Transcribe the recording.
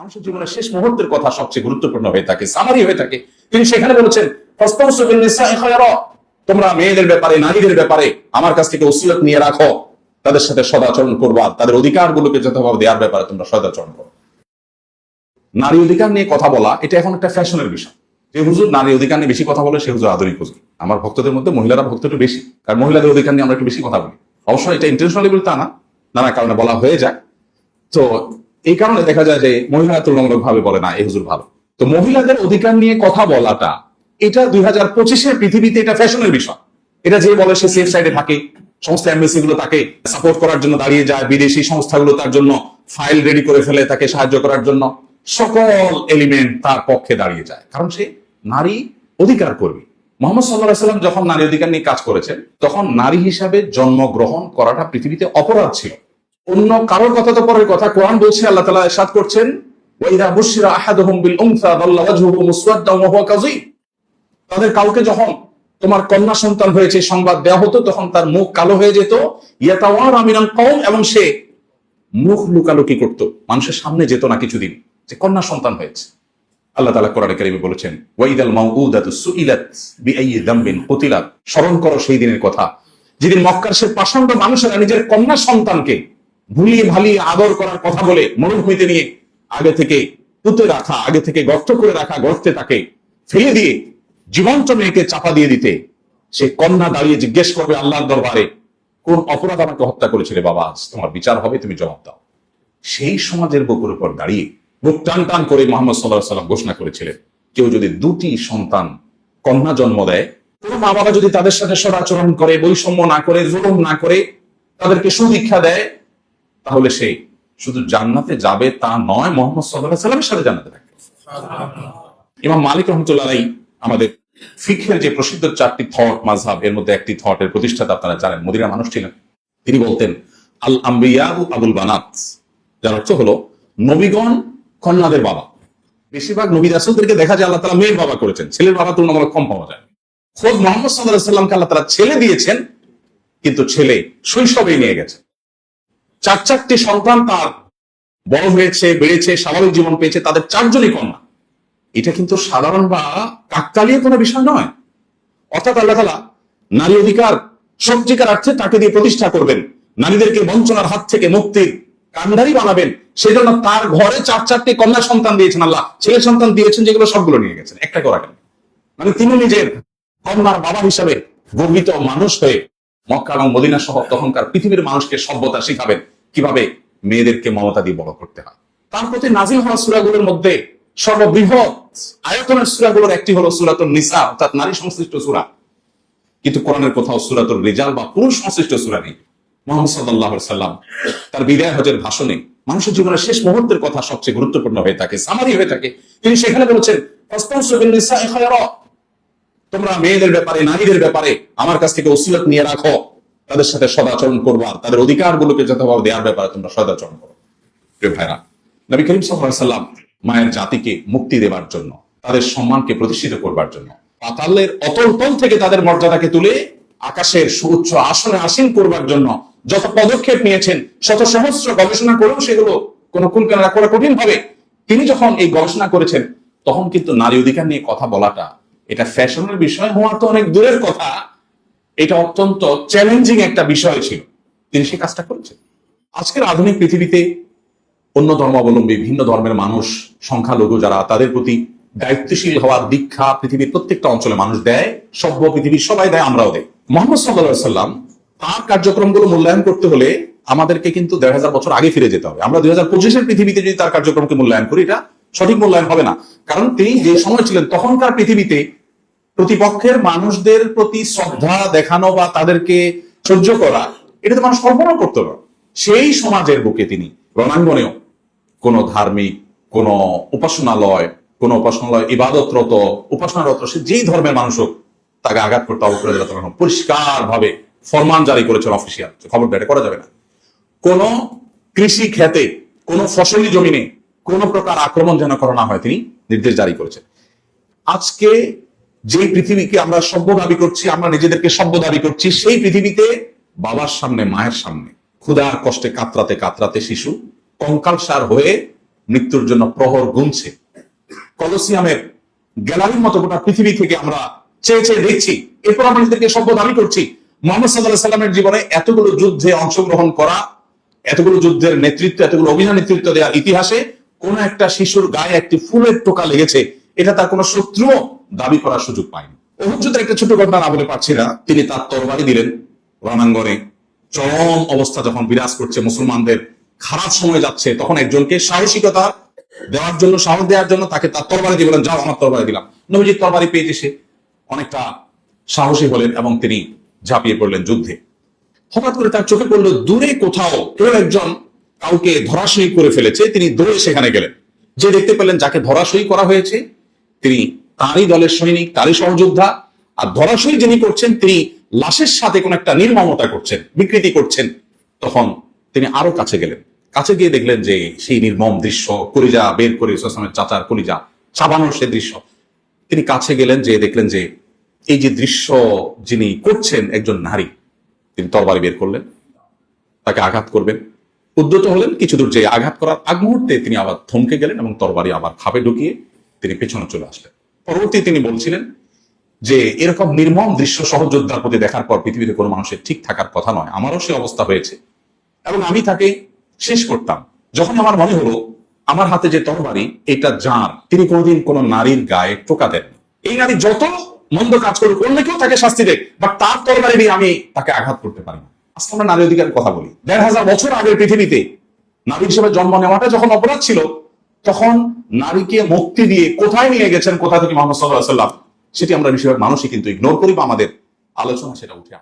মানুষের জীবনের শেষ মুহূর্তের কথা সবচেয়ে গুরুত্বপূর্ণ হয়ে থাকে, সামারি হয়ে থাকে। তিনি সেখানে বলেছেন, তোমরা মেয়েদের ব্যাপারে, নারীদের ব্যাপারে আমার কাছ থেকে ওসিয়ত নিয়ে রাখো, তাদের সাথে সদাচরণ করবা, তাদের অধিকারগুলোকে যথাভাবে দেওয়ার ব্যাপারে তোমরা সদাচরণ করো। নারী অধিকার নিয়ে কথা বলা এটা এখন একটা ফ্যাশনের বিষয়। যে হুজুর নারী অধিকার নিয়ে বেশি কথা বলে সে হুজুর আধুনিক হুজুর। আমার ভক্তদের মধ্যে মহিলারা ভক্ত একটু বেশি, কারণ মহিলাদের অধিকার নিয়ে আমরা একটু বেশি কথা বলি। অবশ্যই এটা ইন্টেনশনালি বলে তা না, নানা কারণে বলা হয়ে যায়। তো এই কারণে দেখা যায় যে মহিলারা তুলনামূলক ভাবে বলে না এই হুজুর ভালো। তো মহিলাদের অধিকার নিয়ে কথা বলাটা এটা 2025-এর পৃথিবীতে এটা ফ্যাশনের বিষয়। এটা যে বলে সে সেফ সাইডে থাকে, সমস্ত এমবেসি গুলো তাকে সাপোর্ট করার জন্য দাঁড়িয়ে যায়, বিদেশি সংস্থাগুলো তার জন্য ফাইল রেডি করে ফেলে তাকে সাহায্য করার জন্য, সকল এলিমেন্ট তার পক্ষে দাঁড়িয়ে যায়, কারণ সে নারী অধিকার কর্মী। মোহাম্মদ সাল্লাল্লাহু আলাইহি ওয়াসাল্লাম যখন নারী অধিকার নিয়ে কাজ করেছেন তখন নারী হিসাবে জন্মগ্রহণ করাটা পৃথিবীতে অপরাধ ছিল। অন্য কারোর কথা তো পরের কথা, কোরআন বলছে, আল্লাহ তাআলা ইরশাদ করছেন, ওয়াইদা বুশিরা আহাদুহুম বিল উনসা যাল্লা ওয়াজহুহু মুসওয়াদ্দান ওয়া হুয়া কাযীম। তাদের কাউকে যখন তোমার কন্যা সন্তান হয়েছে সংবাদ দেওয়া হতো তখন তার মুখ কালো হয়ে যেত, ইয়াতাওয়ারা মিনাল কওম, এবং সে মুখ লুকালুকি করত, মানুষের সামনে যেত না কিছুদিন যে কন্যা সন্তান হয়েছে। আল্লাহ তাআলা কোরআনে কারীমে বলেছেন, ওয়াইদাল মাউউদাতু সুইলাত বিআইয়ি যামবিন কুতিলাত। স্মরণ করো সেই দিনের কথা যেদিন মক্কার সে পাষণ্ড মানুষেরা নিজের কন্যা সন্তানকে ভুলিয়ে ভালিয়ে আদর করার কথা বলে মরুভূমিতে নিয়ে আগে থেকে পুঁতে রাখা, আগে থেকে গর্ত করে রাখা গর্তে তাকে ফেলে দিয়ে জীবন্ত মেয়েকে চাপা দিয়ে দিতে সে কন্যা দাঁড়িয়ে জিজ্ঞেস করবে আল্লাহর দরবারে, কোন অপরাধ আমাকে হত্যা করেছিলে বাবা, আজ তোমার বিচার হবে, তুমি জবাব দাও। সেই সমাজের বুকের উপর দাঁড়িয়ে বুক টান টান করে মুহাম্মদ সাল্লাল্লাহু আলাইহি ওয়াসাল্লাম ঘোষণা করেছিলেন, কেউ যদি দুটি সন্তান কন্যা জন্ম দেয়, কোন মা বাবা যদি তাদের সাথে সদাচরণ করে, বৈষম্য না করে, জুলুম না করে, তাদেরকে সুদীক্ষা দেয়, তাহলে সে শুধু জান্নাতে যাবে তা নয়, মুহাম্মদ সাল্লাল্লাহু আলাইহি ওয়াসাল্লামের সাথে জান্নাতে থাকবে। ইমাম মালিক রাহমাতুল্লাহ আলাইহি আমাদের ফিকহের যে প্রসিদ্ধ 4টি থট মাযহাব, এর মধ্যে একটি থটের প্রতিষ্ঠাতা আপনারা জানেন, মদিনার মানুষ ছিলেন। তিনি বলতেন, আল আম্বিয়াউ আবুল বানাত, যার অর্থ হলো নবীগণ কন্যাদের বাবা। বেশিরভাগ নবী রাসূলদেরকে দেখা যায় আল্লাহ তাআলা মেয়ের বাবা করেছেন, ছেলের বাবা তুলনামূলক কম পাওয়া যায়। খোদ মুহাম্মদ সাল্লাল্লাহু আলাইহি ওয়াসাল্লামকে আল্লাহ তাআলা ছেলে দিয়েছেন, কিন্তু ছেলে শৈশবেই নিয়ে গেছে। 4টি সন্তান তার বড় হয়েছে, বেড়েছে, স্বাভাবিক জীবন পেয়েছে, তাদের 4জনই কন্যা। এটা কিন্তু সাধারণ বা কাকতালীয় কোনো বিষয় নয়। অর্থাৎ আল্লাহ তাআলা নারী অধিকার সত্যিকার অর্থে তাকে দিয়ে প্রতিষ্ঠা করবেন, নারীদেরকে বঞ্চনার হাত থেকে মুক্তির কান্ডারি বানাবেন, সেজন্য তার ঘরে 4টি কন্যা সন্তান দিয়েছেন আল্লাহ। ছেলে সন্তান দিয়েছেন যেগুলো সবগুলো নিয়ে গেছেন, একটা করা কেন। মানে তিনি নিজের কন্যার বাবা হিসাবে গর্বিত মানুষ হয়ে মক্কা এবং মদিনা সহ তখনকার পৃথিবীর মানুষকে সভ্যতা শিখাবেন, কিভাবে মেয়েদেরকে মমতা দিয়ে বড় করতে হয়। তার প্রতি নাজিল হওয়া সূরাগুলোর মধ্যে সর্ববৃহৎ আয়তনের সূরাগুলোর একটি হলো সূরাতুন নিসা, অর্থাৎ নারী সংশ্লিষ্ট সূরা। কিন্তু কোরআনের কোথাও সূরাতুর রিজাল বা পুরুষ সংশ্লিষ্ট সূরা নেই। মুহাম্মদ সাল্লাল্লাহু আলাইহি ওয়াসাল্লাম তার বিদায় হজের ভাষণে মানুষের জীবনের শেষ মুহূর্তের কথা সবচেয়ে গুরুত্বপূর্ণ হয়ে থাকে, সামারি হয়ে থাকে। তিনি সেখানে বলেছেন, ফাস্তাউসু বিন নিসাই খায়রা, তোমরা মেয়েদের ব্যাপারে, নারীদের ব্যাপারে আমার কাছ থেকে ওসিয়ত নিয়ে রাখো, তাদের সাথে সদাচরণ করবা, তাদের অধিকারগুলোকে যথাভাবে দেওয়ার ব্যাপারে তোমরা সদাচরণ করো। প্রিয় ভাইরা, নবী করিম সাল্লাল্লাহু আলাইহি ওয়াসাল্লাম মায়ের জাতিকে মুক্তি দেবার জন্য, তাদের সম্মানকে প্রতিষ্ঠিত করবার জন্য, পাতালের অতল তল থেকে তাদের মর্যাদাকে তুলে আকাশের সুউচ্চ আসনে আসীন করবার জন্য যত পদক্ষেপ নিয়েছেন, শত সহস্র গবেষণা করেও সেগুলো কোনো কুলকানা করা কঠিন হবে। তিনি যখন এই গবেষণা করেছেন তখন কিন্তু নারী অধিকার নিয়ে কথা বলাটা এটা ফ্যাশনের বিষয় হওয়া তো অনেক দূরের কথা, এটা অত্যন্ত চ্যালেঞ্জিং একটা বিষয় ছিল। তিনি সেই কাজটা করেছেন। আজকের আধুনিক পৃথিবীতে অন্য ধর্মাবলম্বী, ভিন্ন ধর্মের মানুষ, সংখ্যালঘু যারা, তাদের প্রতি দায়িত্বশীল হওয়ার দীক্ষা পৃথিবীর প্রত্যেকটা অঞ্চলে মানুষ দেয়, সভ্য পৃথিবীর সবাই দেয়, আমরাও দেয়। মুহাম্মদ সাল্লাল্লাহু আলাইহি ওয়াসাল্লাম তার কার্যক্রমগুলো মূল্যায়ন করতে হলে আমাদেরকে কিন্তু ১৫০০ বছর আগে ফিরে যেতে হবে। আমরা 2025-এর পৃথিবীতে যদি তার কার্যক্রমকে মূল্যায়ন করি, এটা সঠিক মূল্যায়ন হবে না। কারণ তিনি যে সময় ছিলেন তখনকার পৃথিবীতে প্রতিপক্ষের মানুষদের প্রতি শ্রদ্ধা দেখানো বা তাদেরকে সহ্য করা, এটা তো মানুষ কল্পনা করতে পারে। সেই সমাজের বুকে তিনি রণাঙ্গনেও কোন ধার্মিক, কোন উপাসনালয় ইবাদতরত, উপাসনারত, সে যেই ধর্মের মানুষ হোক, তাকে আঘাত করতে হবে পরিষ্কার ভাবে ফরমান জারি করেছেন অফিসিয়াল, খবরদার এটা করা যাবে না। কোন কৃষি ক্ষেতে, কোন ফসলি জমিনে কোন প্রকার আক্রমণ যেন করা না হয়, তিনি নির্দেশ জারি করেছেন। আজকে যে পৃথিবীকে আমরা সভ্য দাবি করছি, আমরা নিজেদেরকে সভ্য দাবি করছি, সেই পৃথিবীতে বাবার সামনে, মায়ের সামনে ক্ষুধার কষ্টে কাতরাতে কাতরাতে শিশু কঙ্কালসার হয়ে মৃত্যুর জন্য প্রহর গুনছে। কলোসিয়ামের গ্যালারির মতো গোটা পৃথিবী থেকে আমরা চেয়ে চেয়ে দেখছি, এরপর আমরা নিজেদেরকে সভ্য দাবি করছি। মুহাম্মদ সাল্লাল্লাহু আলাইহি সাল্লামের জীবনে এতগুলো যুদ্ধে অংশগ্রহণ করা, এতগুলো যুদ্ধের নেতৃত্ব, এতগুলো অভিযান নেতৃত্ব দেওয়ার ইতিহাসে কোন একটা শিশুর গায়ে একটি ফুলের টোকা লেগেছে এটা তার কোন শত্রু দাবি করার সুযোগ পায়নি। উহুদ যুদ্ধের একটা ছোট ঘটনা না বলে পারছি না। তিনি তার তরবারি দিলেন রণাঙ্গনে। চরম অবস্থা যখন বিরাজ করছে, মুসলমানদের খারাপ সময় যাচ্ছে, তখন একজনকে সাহসিকতা দেওয়ার জন্য, সাহস দেওয়ার জন্য তাকে তার তরবারি দিয়ে বলেন, যাও আমার তরবারি দিলাম। নবীজির তরবারি পেয়ে সে অনেকটা সাহসী হলেন এবং তিনি ঝাঁপিয়ে পড়লেন যুদ্ধে। হঠাৎ করে তার চোখে পড়লো দূরে কোথাও কেউ একজন কাউকে ধরাশয়ী করে ফেলেছে। তিনি দৌড়ে সেখানে গেলেন, যে দেখতে পেলেন যাকে ধরাশয়ী করা হয়েছে তিনি তারই দলের সৈনিক, তারই সহযোদ্ধা। আর ধরাশয়ী যিনি করছেন তিনি লাশের সাথে কোন একটা নির্মমতা করছেন, বিকৃতি করছেন। তখন তিনি আরো কাছে গেলেন, কাছে গিয়ে দেখলেন যে সেই নির্মম দৃশ্য, কলিজা বের করে ইসলামের চাচার কলিজা চাবানোর সে দৃশ্য। তিনি কাছে গেলেন, যে দেখলেন যে এই যে দৃশ্য যিনি করছেন একজন নারী। তিনি তরবারি বের করলেন, তাকে আঘাত করবেন, উদ্যত হলেন। কিছু দূর যে আঘাত করার আগ মুহূর্তে তিনি আবার থমকে গেলেন এবং তরবারি আবার খাপে ঢুকিয়ে তিনি পেছনে চলে আসলেন। পরবর্তী তিনি বলছিলেন যে এরকম নির্মম দৃশ্য সহযোদ্ধার প্রতি দেখার পর পৃথিবীতে কোনো মানুষের ঠিক থাকার কথা নয়। আমারও সে অবস্থা হয়েছে এবং আমি তাকে শেষ করতাম। যখন আমার মনে হলো আমার হাতে যে তরবারি এটা যার, তিনি কোনোদিন কোনো নারীর গায়ে টোকা দেন। এই নারী যত মন্দ কাজ করুক, অন্য কেউ তাকে শাস্তি দেখ, বাট তার তরবারি নিয়ে আমি তাকে আঘাত করতে পারি না। আজকে আমরা নারী অধিকারের কথা বলি। ১৫০০ বছর আগের পৃথিবীতে নারী হিসেবে জন্ম নেওয়াটা যখন অপরাধ ছিল, তখন নারীকে মুক্তি দিয়ে কোথায় নিয়ে গেছেন, কোথা থেকে মুহাম্মদ সাল্লাল্লাহু আলাইহি ওয়াসাল্লাম, সেটি আমরা বেশিরভাগ মানুষই কিন্তু ইগনোর করি বা আমাদের আলোচনা সেটা উঠে আসে।